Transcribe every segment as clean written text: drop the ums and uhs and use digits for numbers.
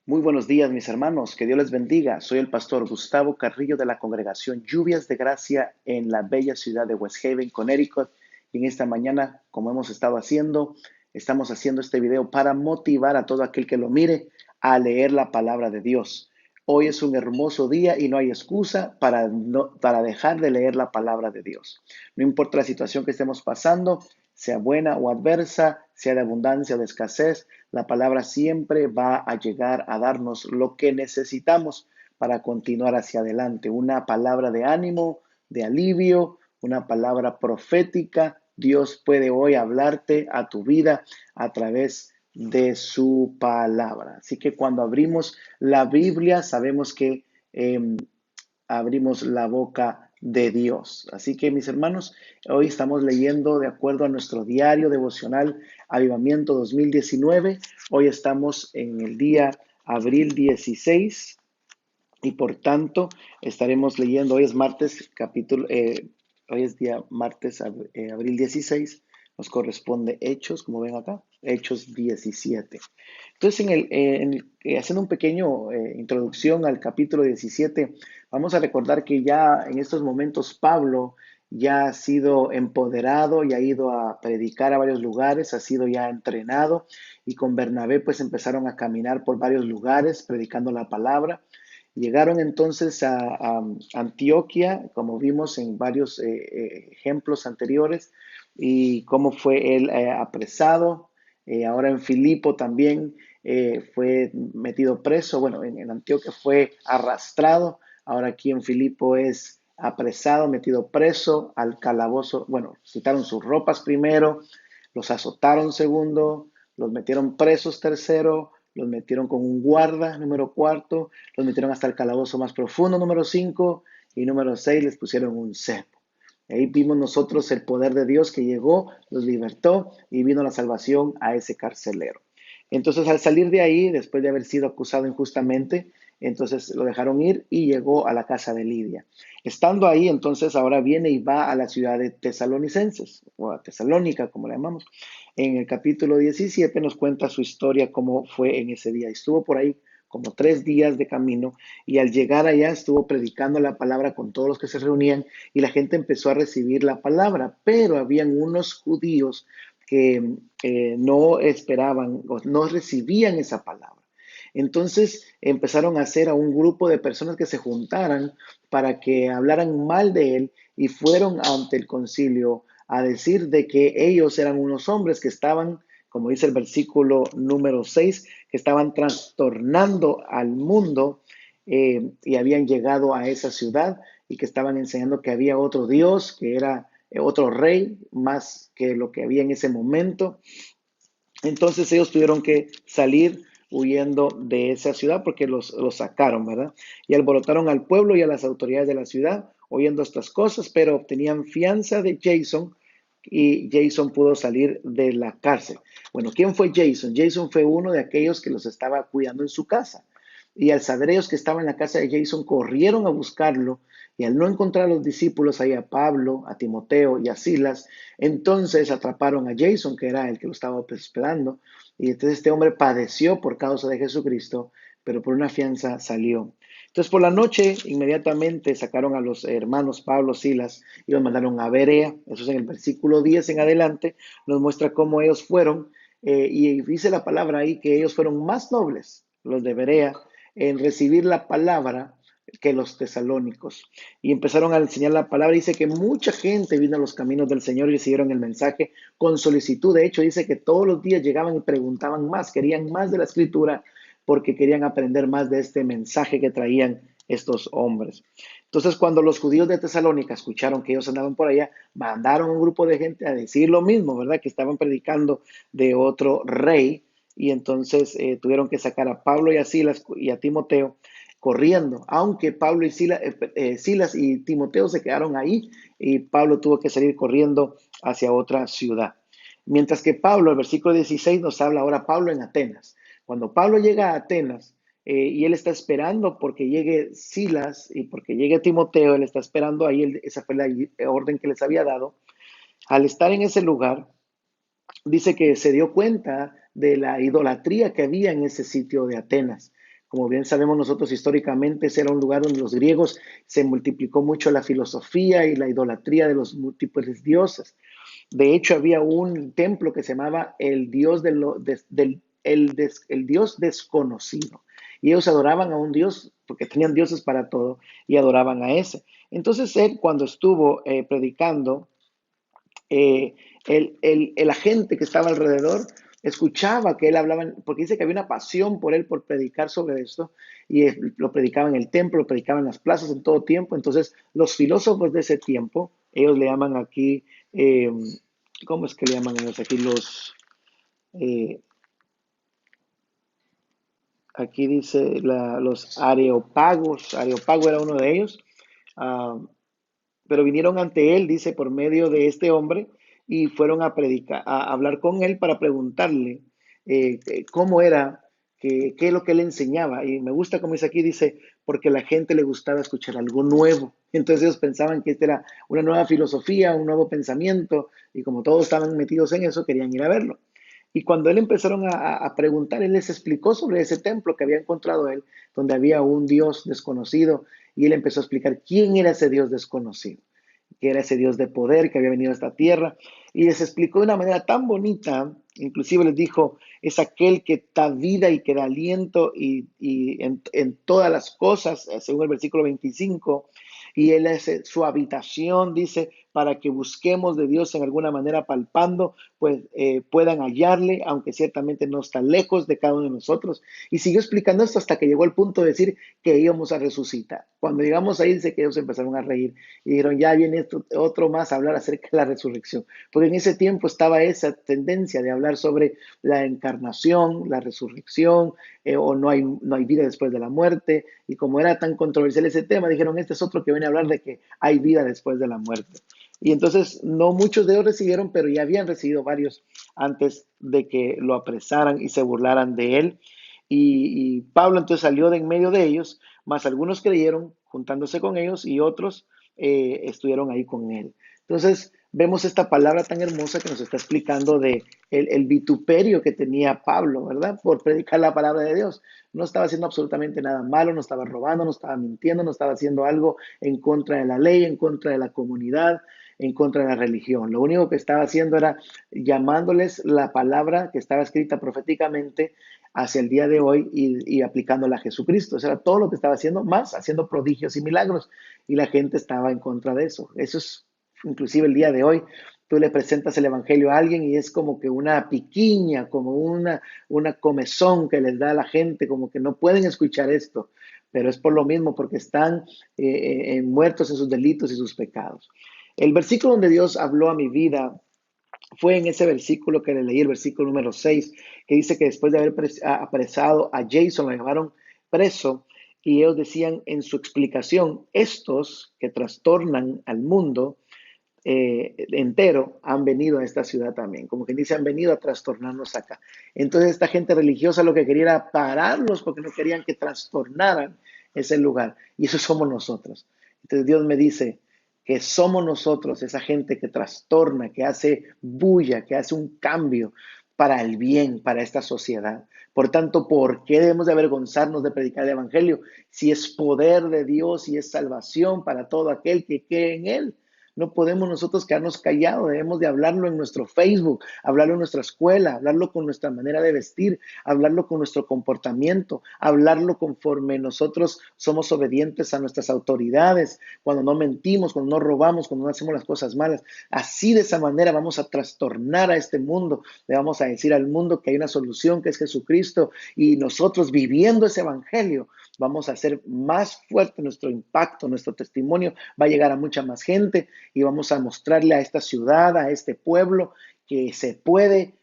Muy buenos días, mis hermanos. Que Dios les bendiga. Soy el pastor Gustavo Carrillo de la congregación Lluvias de Gracia en la bella ciudad de West Haven, Connecticut. Y en esta mañana, como hemos estado haciendo, estamos haciendo este video para motivar a todo aquel que lo mire a leer la palabra de Dios. Hoy es un hermoso día y no hay excusa para dejar de leer la palabra de Dios. No importa la situación que estemos pasando, sea buena o adversa, sea de abundancia o de escasez, la palabra siempre va a llegar a darnos lo que necesitamos para continuar hacia adelante. Una palabra de ánimo, de alivio, una palabra profética. Dios puede hoy hablarte a tu vida a través de su palabra. Así que cuando abrimos la Biblia, sabemos que abrimos la boca de Dios. Así que mis hermanos, hoy estamos leyendo de acuerdo a nuestro diario devocional Avivamiento 2019. Hoy estamos en el día abril 16 y por tanto estaremos leyendo, hoy es martes, hoy es día martes, abril 16, nos corresponde Hechos, como ven acá, Hechos 17. Entonces, haciendo un pequeño introducción al capítulo 17, vamos a recordar que ya en estos momentos Pablo ya ha sido empoderado y ha ido a predicar a varios lugares, ha sido ya entrenado y con Bernabé pues empezaron a caminar por varios lugares predicando la palabra. Llegaron entonces a Antioquia, como vimos en varios ejemplos anteriores, y cómo fue él apresado. Ahora en Filipo también fue metido preso. Bueno, en Antioquia fue arrastrado. Ahora aquí en Filipo es apresado, metido preso al calabozo. Bueno, quitaron sus ropas primero, los azotaron segundo, los metieron presos tercero, los metieron con un guarda número cuarto, los metieron hasta el calabozo más profundo número 5 y número 6 les pusieron un cepo. Ahí vimos nosotros el poder de Dios que llegó, los libertó y vino la salvación a ese carcelero. Entonces al salir de ahí, después de haber sido acusado injustamente, entonces lo dejaron ir y llegó a la casa de Lidia. Estando ahí, entonces ahora viene y va a la ciudad de Tesalonicenses, o a Tesalónica, como la llamamos. En el capítulo 17 nos cuenta su historia, cómo fue en ese día. Estuvo por ahí como 3 días de camino y al llegar allá estuvo predicando la palabra con todos los que se reunían y la gente empezó a recibir la palabra, pero habían unos judíos que no esperaban o no recibían esa palabra. Entonces empezaron a hacer a un grupo de personas que se juntaran para que hablaran mal de él y fueron ante el concilio a decir de que ellos eran unos hombres que estaban, como dice el versículo número 6, que estaban trastornando al mundo y habían llegado a esa ciudad y que estaban enseñando que había otro Dios, que era otro rey más que lo que había en ese momento. Entonces ellos tuvieron que salir huyendo de esa ciudad porque los sacaron, ¿verdad? Y alborotaron al pueblo y a las autoridades de la ciudad oyendo estas cosas, pero obtenían fianza de Jason y Jason pudo salir de la cárcel. Bueno, ¿quién fue Jason? Jason fue uno de aquellos que los estaba cuidando en su casa. Y al saber ellos que estaba en la casa de Jason, corrieron a buscarlo y al no encontrar a los discípulos ahí a Pablo, a Timoteo y a Silas, entonces atraparon a Jason, que era el que lo estaba hospedando, y entonces este hombre padeció por causa de Jesucristo, pero por una fianza salió. Entonces por la noche inmediatamente sacaron a los hermanos Pablo, Silas y los mandaron a Berea. Eso es en el versículo 10 en adelante, nos muestra cómo ellos fueron, y dice la palabra ahí que ellos fueron más nobles, los de Berea, en recibir la palabra que los tesalónicos. Y empezaron a enseñar la palabra. Dice que mucha gente vino a los caminos del Señor y recibieron el mensaje con solicitud. De hecho, dice que todos los días llegaban y preguntaban más, querían más de la escritura porque querían aprender más de este mensaje que traían estos hombres. Entonces, cuando los judíos de Tesalónica escucharon que ellos andaban por allá, mandaron un grupo de gente a decir lo mismo, ¿verdad? Que estaban predicando de otro rey y entonces tuvieron que sacar a Pablo y a Silas y a Timoteo corriendo, aunque Pablo y Silas y Timoteo se quedaron ahí y Pablo tuvo que salir corriendo hacia otra ciudad. Mientras que Pablo, el versículo 16 nos habla ahora Pablo en Atenas. Cuando Pablo llega a Atenas y él está esperando porque llegue Silas y porque llegue Timoteo, él está esperando ahí, esa fue la orden que les había dado. Al estar en ese lugar, dice que se dio cuenta de la idolatría que había en ese sitio de Atenas. Como bien sabemos nosotros históricamente, ese era un lugar donde los griegos se multiplicó mucho la filosofía y la idolatría de los múltiples dioses. De hecho, había un templo que se llamaba el Dios, el Dios desconocido. Y ellos adoraban a un Dios, porque tenían dioses para todo, y adoraban a ese. Entonces él, cuando estuvo predicando, eh, el agente que estaba alrededor escuchaba que él hablaba, porque dice que había una pasión por él, por predicar sobre esto, y lo predicaba en el templo, lo predicaba en las plazas en todo tiempo. Entonces, los filósofos de ese tiempo, ellos le llaman aquí, eh, ¿cómo es que le llaman ellos aquí? Eh, Aquí dice los areopagos, areopago era uno de ellos. Ah, pero vinieron ante él, dice, por medio de este hombre, y fueron a predicar, a hablar con él para preguntarle cómo era, qué es lo que él enseñaba. Y me gusta como dice aquí, dice, porque a la gente le gustaba escuchar algo nuevo. Entonces ellos pensaban que esta era una nueva filosofía, un nuevo pensamiento, y como todos estaban metidos en eso, querían ir a verlo. Y cuando él empezaron a preguntar, él les explicó sobre ese templo que había encontrado él, donde había un Dios desconocido, y él empezó a explicar quién era ese Dios desconocido, que era ese Dios de poder que había venido a esta tierra, y les explicó de una manera tan bonita, inclusive les dijo, es aquel que da vida y que da aliento y en todas las cosas, según el versículo 25, y él es su habitación, dice, para que busquemos de Dios en alguna manera palpando, pues puedan hallarle, aunque ciertamente no está lejos de cada uno de nosotros. Y siguió explicando esto hasta que llegó al punto de decir que íbamos a resucitar. Cuando llegamos ahí, dice que ellos empezaron a reír y dijeron, ya viene otro más a hablar acerca de la resurrección. Porque en ese tiempo estaba esa tendencia de hablar sobre la encarnación, la resurrección, o no hay vida después de la muerte. Y como era tan controversial ese tema, dijeron, este es otro que viene a hablar de que hay vida después de la muerte. Y entonces no muchos de ellos recibieron, pero ya habían recibido varios antes de que lo apresaran y se burlaran de él. Y Pablo entonces salió de en medio de ellos, más algunos creyeron juntándose con ellos y otros estuvieron ahí con él. Entonces vemos esta palabra tan hermosa que nos está explicando de el vituperio que tenía Pablo, ¿verdad? Por predicar la palabra de Dios. No estaba haciendo absolutamente nada malo, no estaba robando, no estaba mintiendo, no estaba haciendo algo en contra de la ley, en contra de la comunidad, en contra de la religión. Lo único que estaba haciendo era llamándoles la palabra que estaba escrita proféticamente hacia el día de hoy y aplicándola a Jesucristo. Eso era todo lo que estaba haciendo, más haciendo prodigios y milagros. Y la gente estaba en contra de eso. Eso es inclusive el día de hoy. Tú le presentas el Evangelio a alguien y es como que una piquiña, como una comezón que les da a la gente, como que no pueden escuchar esto. Pero es por lo mismo, porque están muertos en sus delitos y sus pecados. El versículo donde Dios habló a mi vida fue en ese versículo que le leí, el versículo número 6, que dice que después de haber apresado a Jason, lo llevaron preso, y ellos decían en su explicación, estos que trastornan al mundo entero han venido a esta ciudad también, como quien dice, han venido a trastornarnos acá. Entonces esta gente religiosa lo que quería era pararlos porque no querían que trastornaran ese lugar, y eso somos nosotros. Entonces Dios me dice que somos nosotros, esa gente que trastorna, que hace bulla, que hace un cambio para el bien, para esta sociedad. Por tanto, ¿por qué debemos de avergonzarnos de predicar el Evangelio si es poder de Dios y es salvación para todo aquel que cree en Él? No podemos nosotros quedarnos callados, debemos de hablarlo en nuestro Facebook, hablarlo en nuestra escuela, hablarlo con nuestra manera de vestir, hablarlo con nuestro comportamiento, hablarlo conforme nosotros somos obedientes a nuestras autoridades, cuando no mentimos, cuando no robamos, cuando no hacemos las cosas malas. Así de esa manera vamos a trastornar a este mundo, le vamos a decir al mundo que hay una solución que es Jesucristo y nosotros viviendo ese evangelio vamos a hacer más fuerte nuestro impacto, nuestro testimonio va a llegar a mucha más gente y vamos a mostrarle a esta ciudad, a este pueblo, que se puede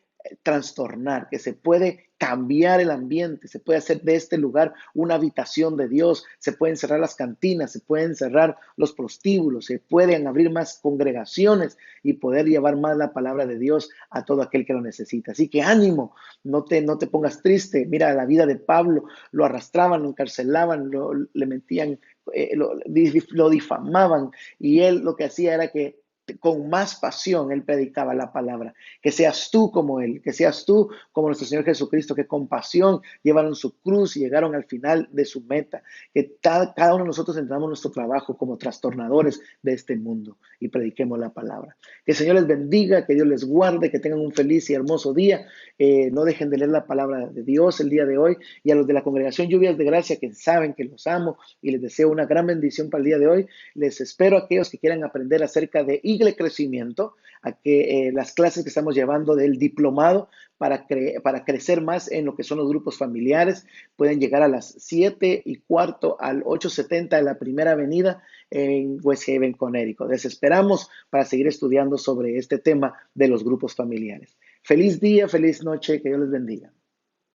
trastornar, que se puede cambiar el ambiente, se puede hacer de este lugar una habitación de Dios, se pueden cerrar las cantinas, se pueden cerrar los prostíbulos, se pueden abrir más congregaciones y poder llevar más la palabra de Dios a todo aquel que lo necesita. Así que ánimo, no te pongas triste. Mira la vida de Pablo, lo arrastraban, lo encarcelaban, le mentían, lo difamaban y él lo que hacía era que con más pasión él predicaba la palabra. Que seas tú como él, que seas tú como nuestro Señor Jesucristo, que con pasión llevaron su cruz y llegaron al final de su meta. Que cada uno de nosotros entramos en nuestro trabajo como trastornadores de este mundo y prediquemos la palabra. Que el Señor les bendiga, que Dios les guarde, que tengan un feliz y hermoso día. No dejen de leer la palabra de Dios el día de hoy, y a los de la congregación Lluvias de Gracia, que saben que los amo y les deseo una gran bendición para el día de hoy. Les espero a aquellos que quieran aprender acerca de Igle Crecimiento, a que las clases que estamos llevando del diplomado para crecer más en lo que son los grupos familiares. Pueden llegar a las 7:15 al 870 de la Primera Avenida en West Haven, Connecticut. Les esperamos para seguir estudiando sobre este tema de los grupos familiares. Feliz día, feliz noche, que Dios les bendiga.